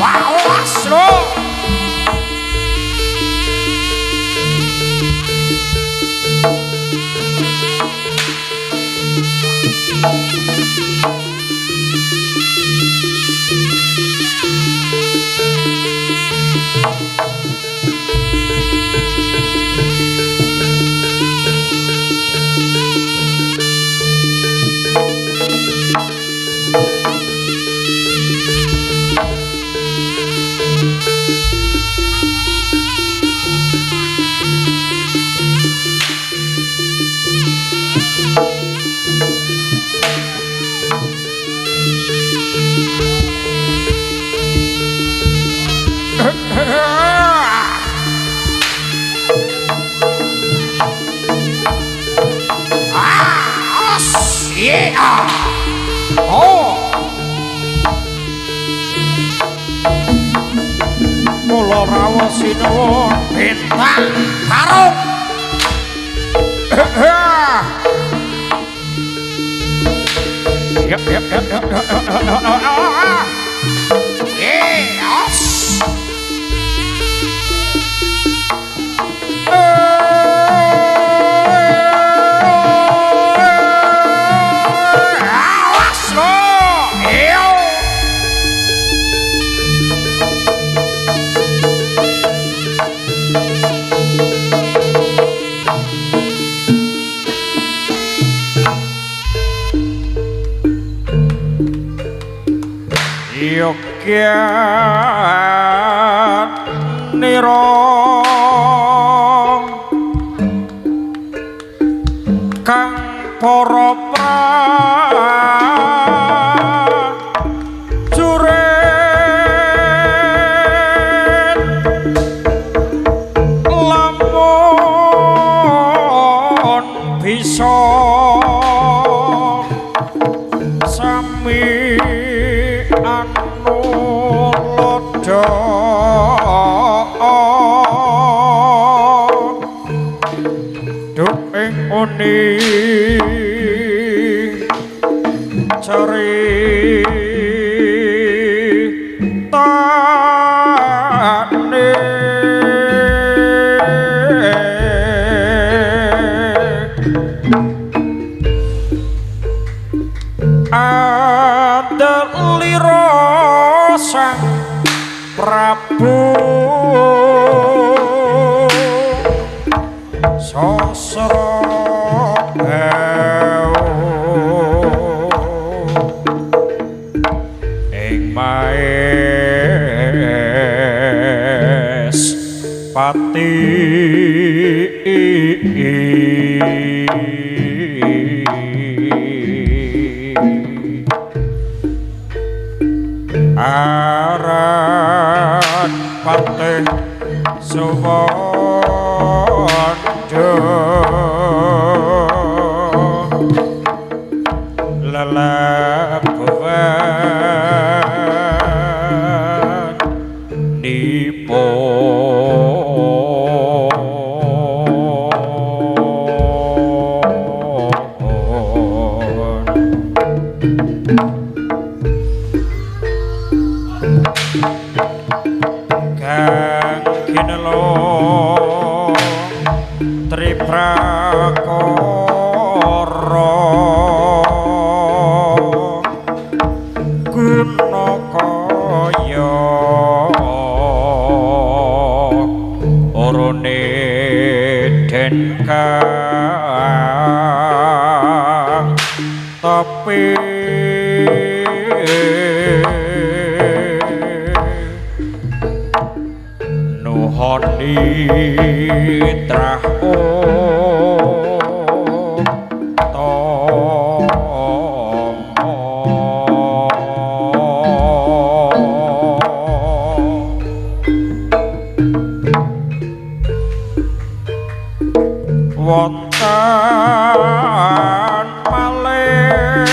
Wawas lo. Oh, mula rawuh sinuwun bintang karung. Yap. Yes. Yogyat niro kang para prajurit lamun bisa sami Duk uni cari tane adalira sang Prabu sosro ing maes pati aran patih suwanda lelabuhan kang kinelo triprakara gunakaya orone den kang tapi nuhoni trah wonten malih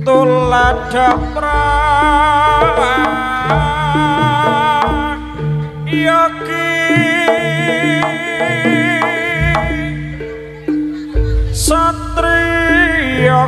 tuladha yogi satriya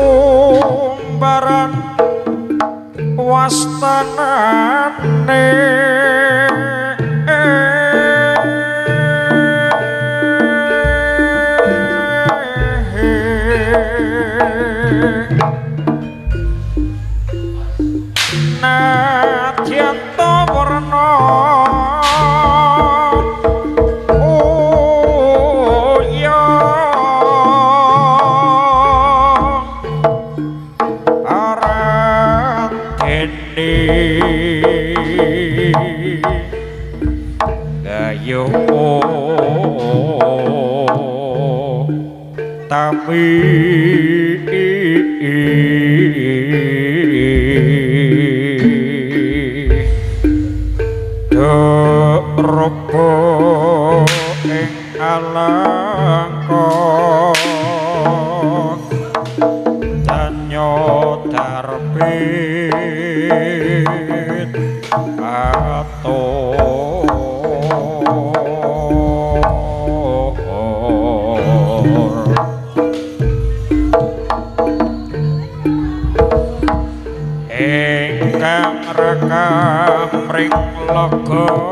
umbaran wastanane nadyan to warna gayo tapi rupa ing alangkah danyo darbit atur ingkang rekam ring legana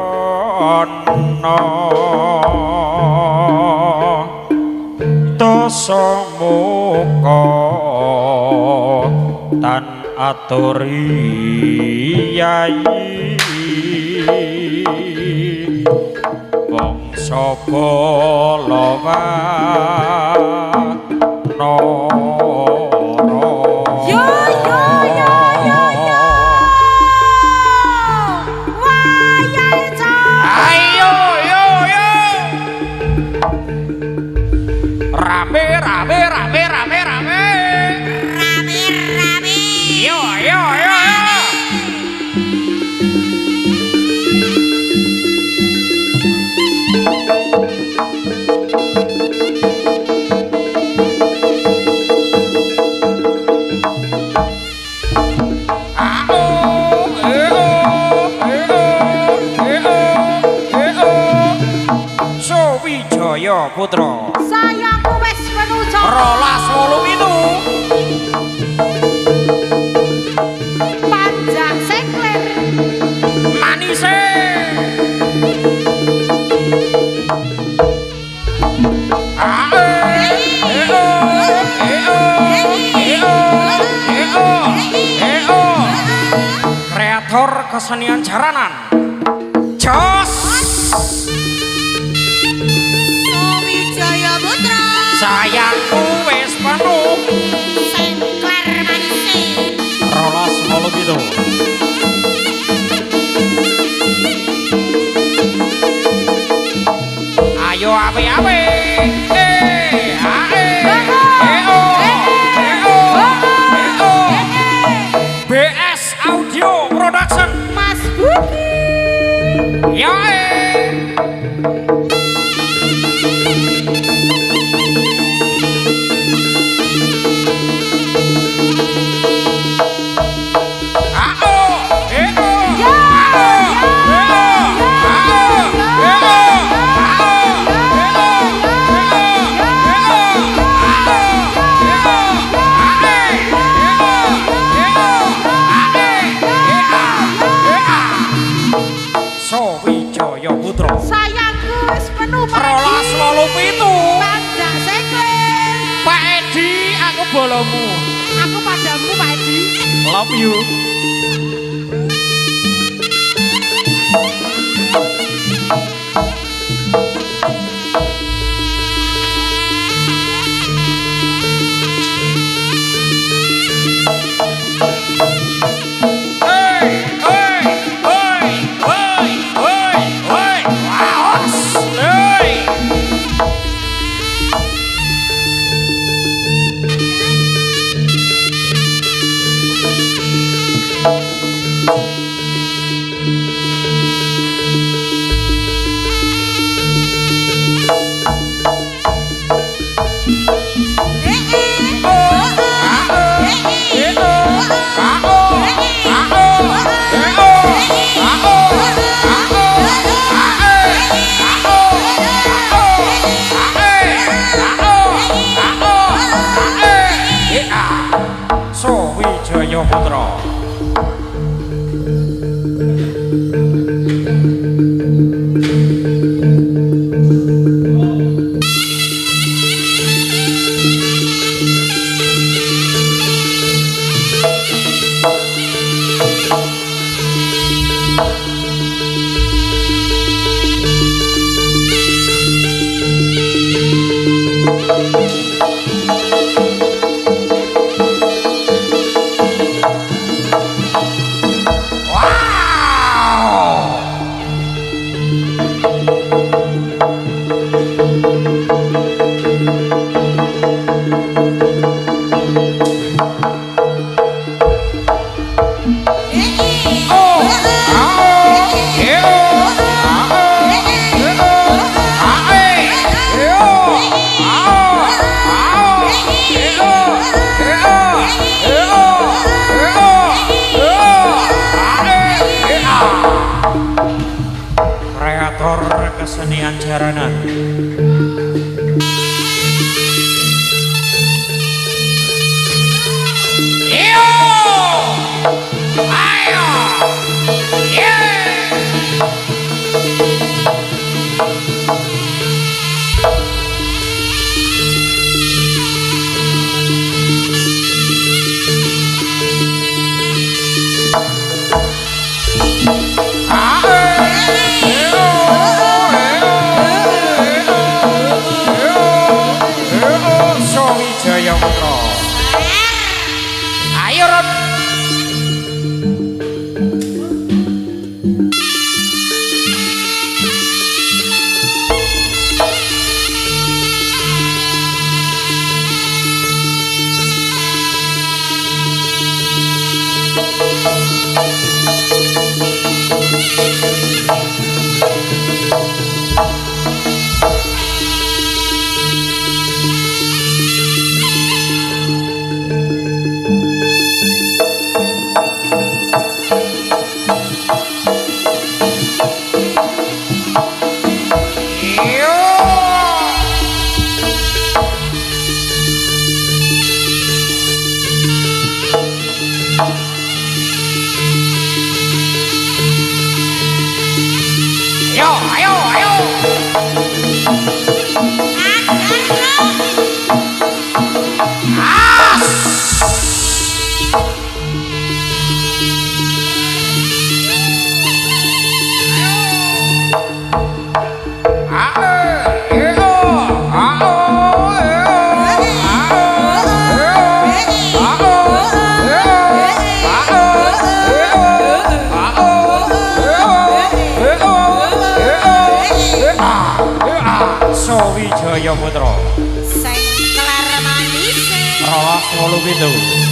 dosa muka tan aturi yayi bangsa Balawana Wijaya putra sayangku wis menuju 12:08 panjang sekler manise kreator kesenian jaranan jos Wijaya putra sayangku wis penuh sekler manise 12:08 ayo ape-ape BS Audio Production Mas Budi ya Wijaya putra sayangku wis penuh 12:08 panjang sekler Pak Edi aku bolomu aku padamu Pak Edi love you Wijaya Putra. Kreator kesenian jaranan. Yo! Ayo! Yeah! Wijaya Putra. Ayo Rod. Ayo, ayo, ayo. Wijaya Putra. Sing kelar manis. Rawas 87.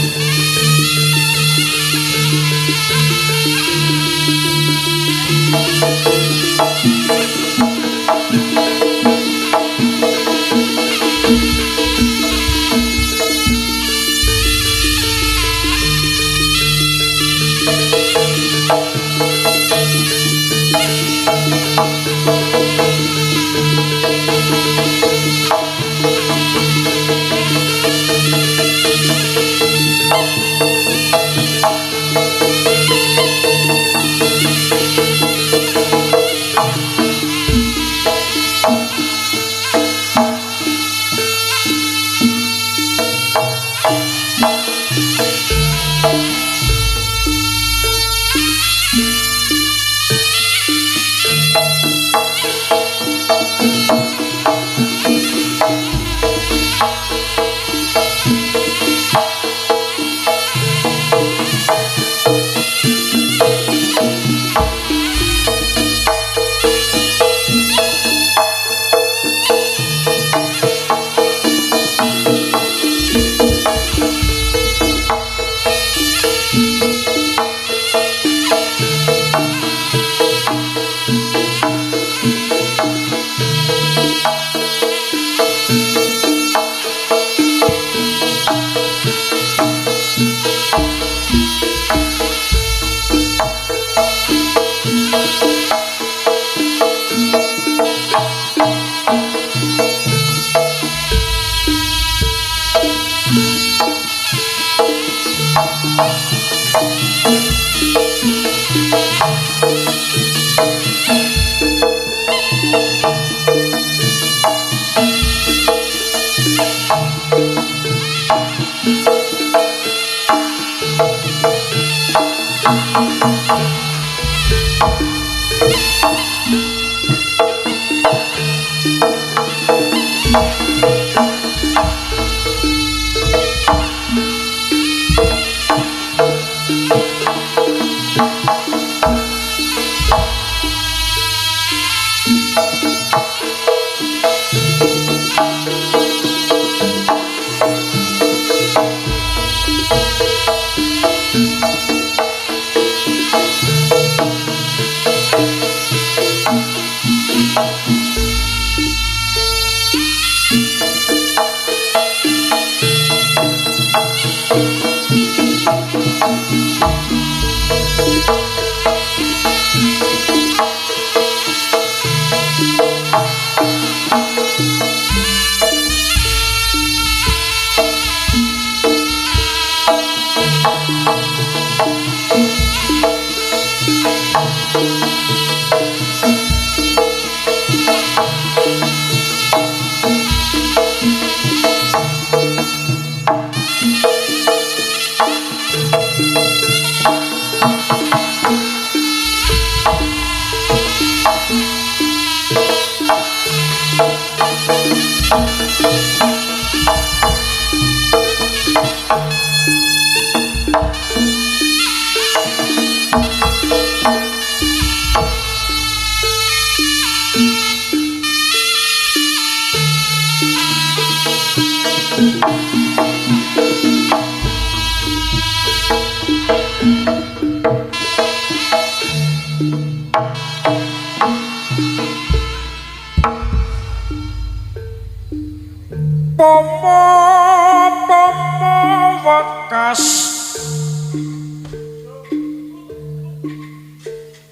Wekas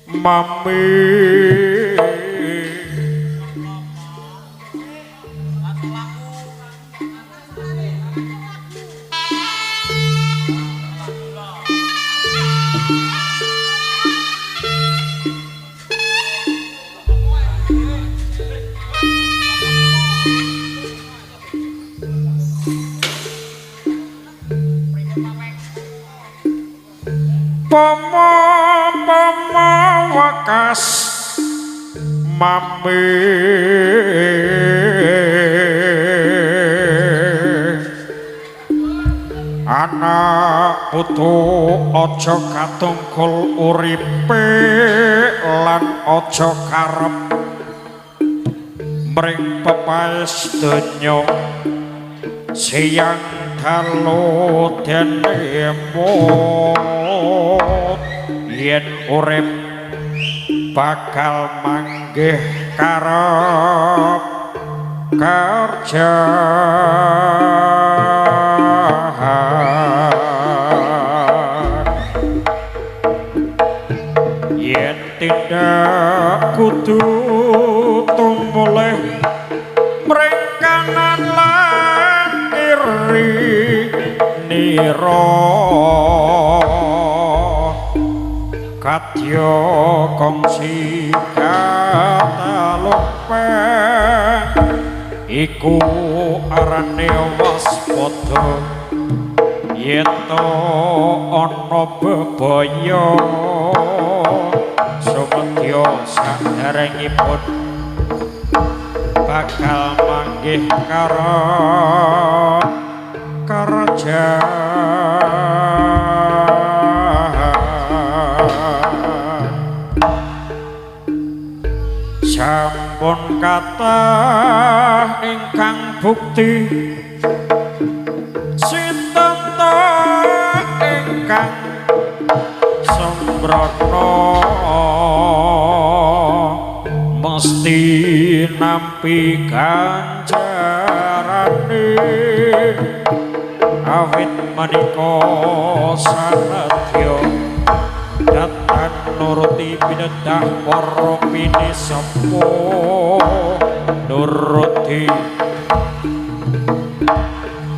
mami wekas mami anak putu aja katungkul uripe lan aja karep mring pepaes donya siang dalu dene yen urip bakal manggih karep kerja yen tidak kudu tumulih mring kanan lan kiri nira kadya kongsi katalupe iku arane waspada yen to ana bebaya sumedya saderengipun bakal manggih kerajaan sampun kathah ingkang bukti sinten to ingkang sembrono mesti nampi ganjarane awit menika sanadya datan nuruti pinedah para pinesepo nuruti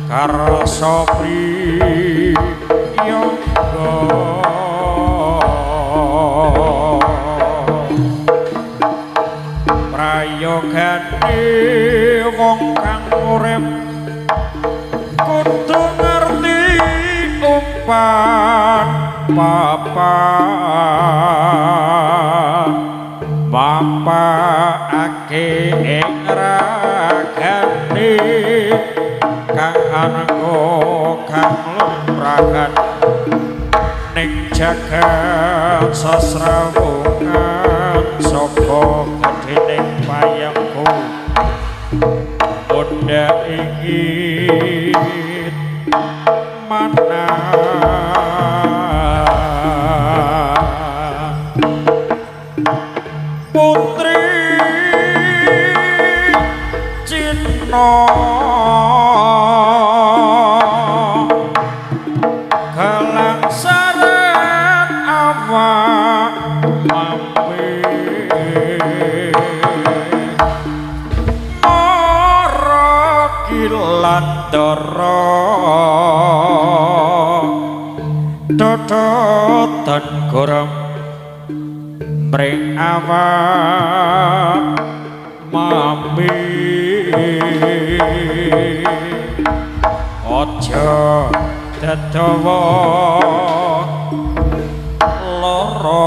karsa priya lan bapakake ing ragane kang anangga kang lumrahan ning jagat sasrawungan saka gedhening payangku bunda ingin mana putri Cina kelangsaran awak mampir mara kilan dara dodotan gorong mring awak mampir aja dadawa lara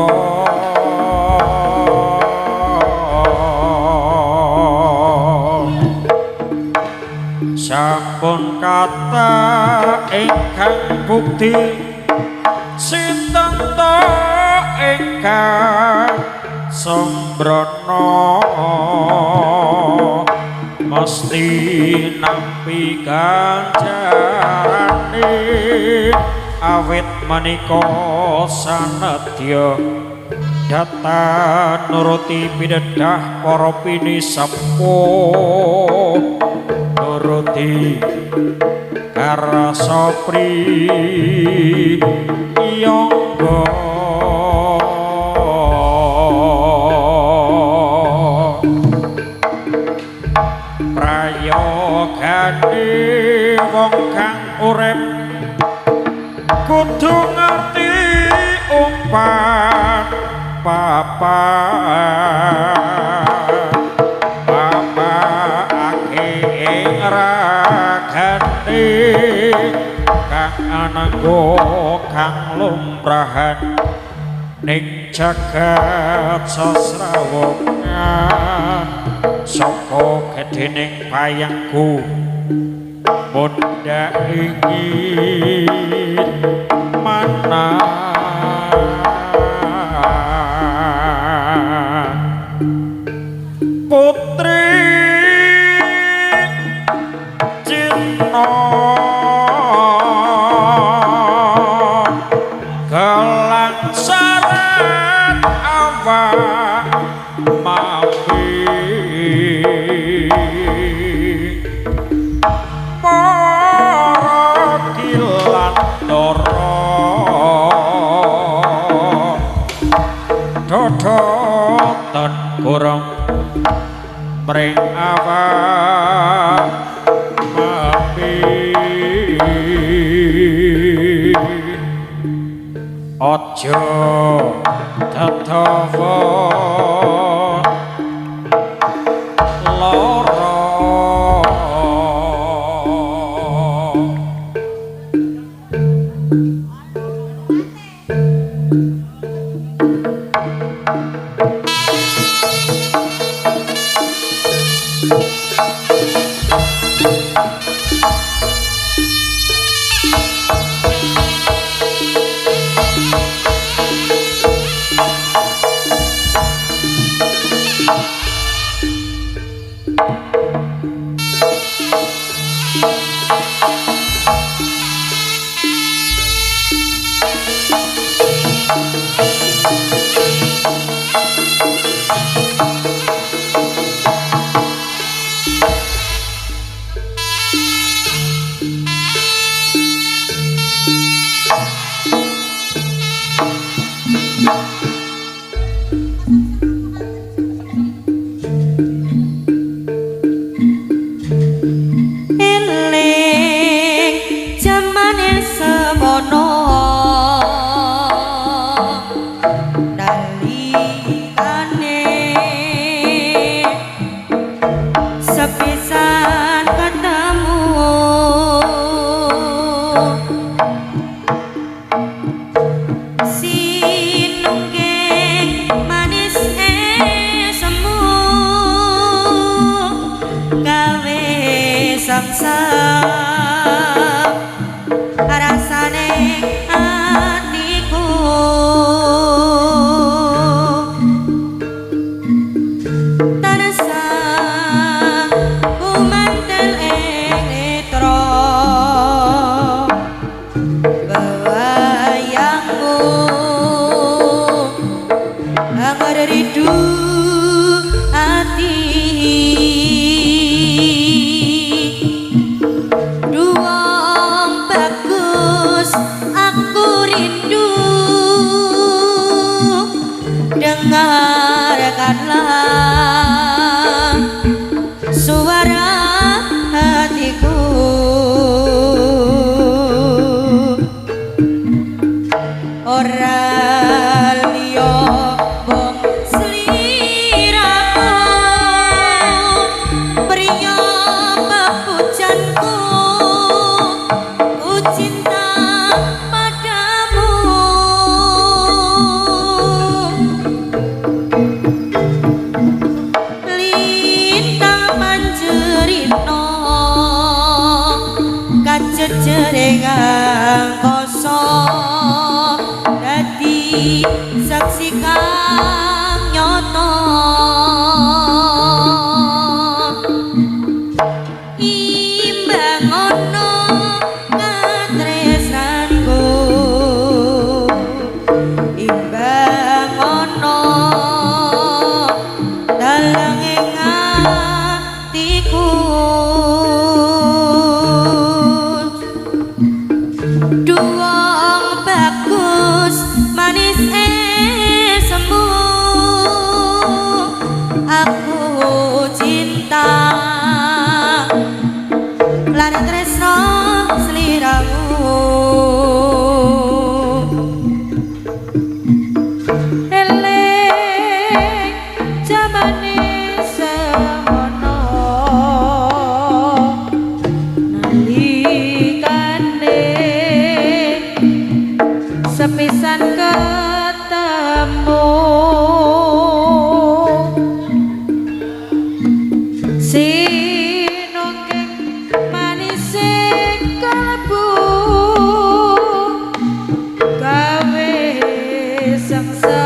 sampun kata ingkang bukti sinten to ingkang sembrono mesti nampi ganjarane awit menika sanadya data nuruti pidhedah para pinisepuh nuruti karasa priyangga prayogane wong kang urip kudu ngerti umpan bapakake ing ragane kang anangga kang lumrahan ning jagat sasrawungan saka gedhening payangku bunda ingin mana putri Cina kelangsaran awak mampir mara kilan dara dodotan gorong mring awak mampir aja dadawa lara sinungging manis semu gawe samsam rasane atiku terasa kumantel netra bayangmu agar rindu hati duang bagus aku rindu dengarkanlah suara hatiku ora liya wong sliramu priya pepujanku ku cinta padamu lintang panjerino kajejerengan kosong dadi saksi kang nyoto imbang ono katresnanku imbang ono dalang ing atiku duang bagus manis semu aku cinta lan tresno sliramu eling jamane semono nalikane sepisan ketemu sinungging manis kalbu gawe samsa